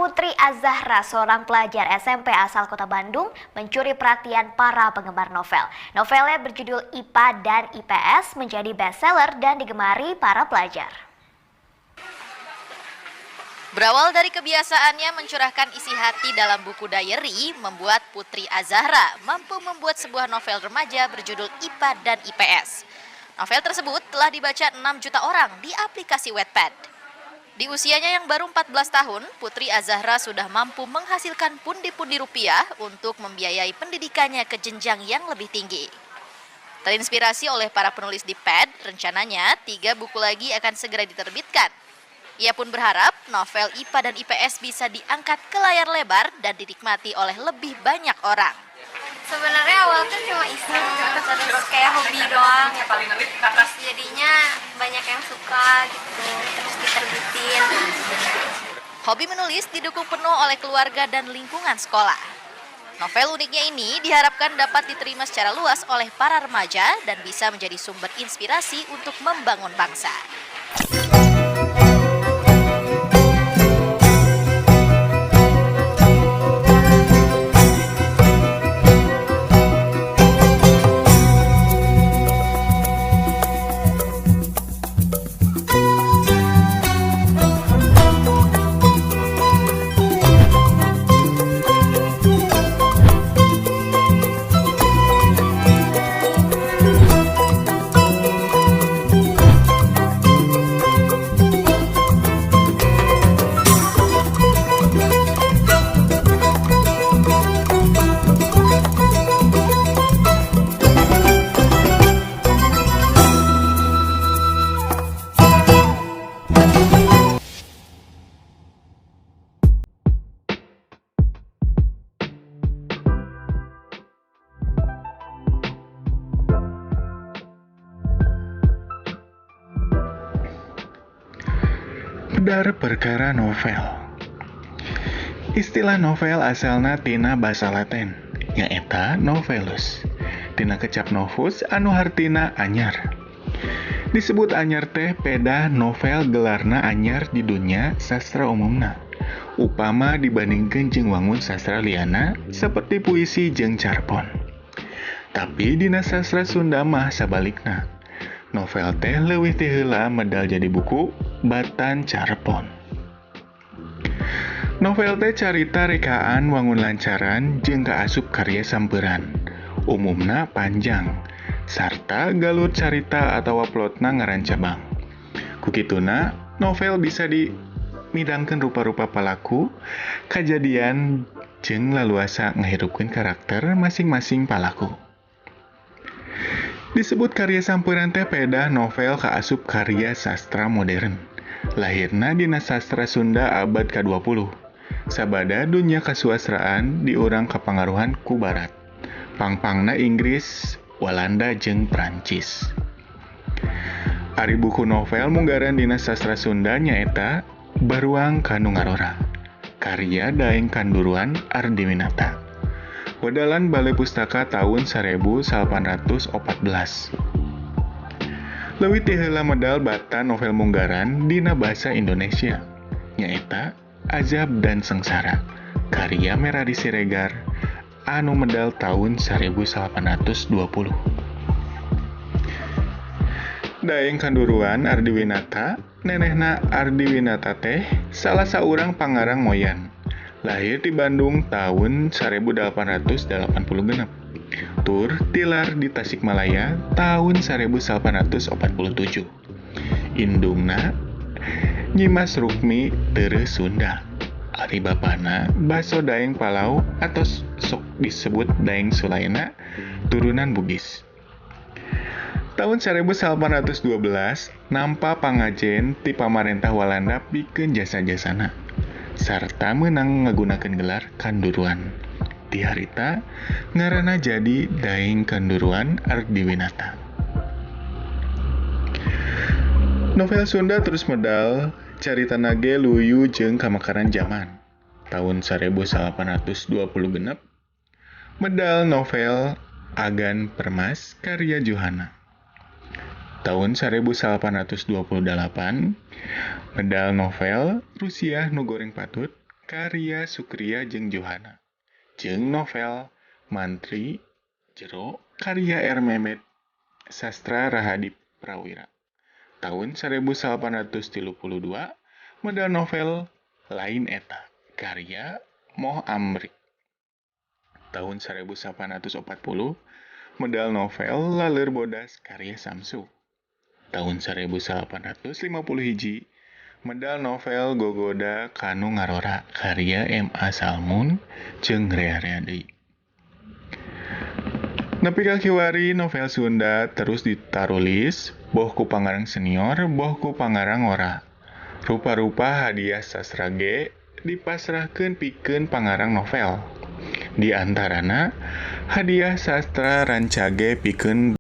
Putri Az-Zahra, seorang pelajar SMP asal Kota Bandung, mencuri perhatian para penggemar novel. Novelnya berjudul IPA dan IPS menjadi bestseller dan digemari para pelajar. Berawal dari kebiasaannya mencurahkan isi hati dalam buku diary, membuat Putri Az-Zahra mampu membuat sebuah novel remaja berjudul IPA dan IPS. Novel tersebut telah dibaca 6 juta orang di aplikasi Wattpad. Di usianya yang baru 14 tahun, Putri Az-Zahra sudah mampu menghasilkan pundi-pundi rupiah untuk membiayai pendidikannya ke jenjang yang lebih tinggi. Terinspirasi oleh para penulis di Pad, rencananya 3 buku lagi akan segera diterbitkan. Ia pun berharap novel IPA dan IPS bisa diangkat ke layar lebar dan dinikmati oleh lebih banyak orang. Sebenarnya awalnya cuma iseng, terus kayak hobi doang. Terus jadinya banyak yang suka gitu, terus diterbitin. Hobi menulis didukung penuh oleh keluarga dan lingkungan sekolah. Novel uniknya ini diharapkan dapat diterima secara luas oleh para remaja dan bisa menjadi sumber inspirasi untuk membangun bangsa. Pedar perkara novel. Istilah novel asalna tina basa Latin, nyaeta novelus. Tina kecap novus anu hartina anyar. Disebut anyar teh peda novel gelarna anyar di dunia sastra umumna. Upama dibandingkeun jeung wangun sastra liana seperti puisi jeung carpon. Tapi dina sastra Sunda mah sabalikna. Novel teh leuwih ti heula medal jadi buku batan carpon. Novel teh carita rekaan wangun lancaran jeung kaasup karya sampeuran. Umumna panjang, sarta galur carita atawa plotna ngaran cabang. Kukituna, novel bisa dimidangkeun rupa-rupa palaku, kajadian jeung laluasa ngahirupkeun karakter masing-masing palaku. Disebut karya sampeuran teh pedah novel kaasup karya sastra modern. Lahirna dina sastra Sunda abad ka-20. Sabada dunya kasuastraan diurang kapangaruhan ku barat. Pangpangna Inggris, Walanda jeung Prancis. Ari buku novel munggaran dina sastra Sunda nyaeta Baruang Kanu Ngarora. Karya Daeng Kanduruan Ardiwinata. Wedalan Balai Pustaka tahun 1814. Leuwih ti heula medal bata novel munggaran dina basa Indonesia. Nyaeta Azab dan Sengsara. Karya Merari Siregar anu medal tahun 1820. Daeng Kanduruan Ardiwinata, nenehna Ardiwinata teh salah saurang pangarang moyan. Lahir di Bandung tahun 1886. Tur tilar di Tasikmalaya tahun 1847. Indungna Nyimas Rukmi Teureuh Sunda. Ari bapana Baso Daeng Palau atau sok disebut Daeng Sulaina, turunan Bugis. Tahun 1812 nampa pangajen ti pamarentah Walanda pikeun jasa-jasana. Sarta menang menggunakan gelar Kanduruan. Di harita ngaranna jadi Daeng Kanduruan Ardiwinata. Novel Sunda terus medal carita nage luyu jeung kamakaran zaman. Tahun 1820 genep medal novel Agan Permas karya Johana. Tahun 1828 medal novel Rusia Nu Goreng Patut karya Sukria jeung Johana, jeung novel Mantri Jero karya R. Memet sastra Rahadi Prawira. Tahun 1832 medal novel Lain Eta karya Moh Amrik. Tahun 1840 medal novel Laler Bodas karya Samsu. Tahun 1851 medal novel Gogoda Kanu Ngarora karya M.A. Salmun jeung Rea deui. Nepi ka kiwari novel Sunda terus ditarulis boh ku pangarang senior, boh ku pangarang ora. Rupa-rupa hadiah sastra ge dipasrahkeun pikeun pangarang novel. Di antarana hadiah sastra rancage pikeun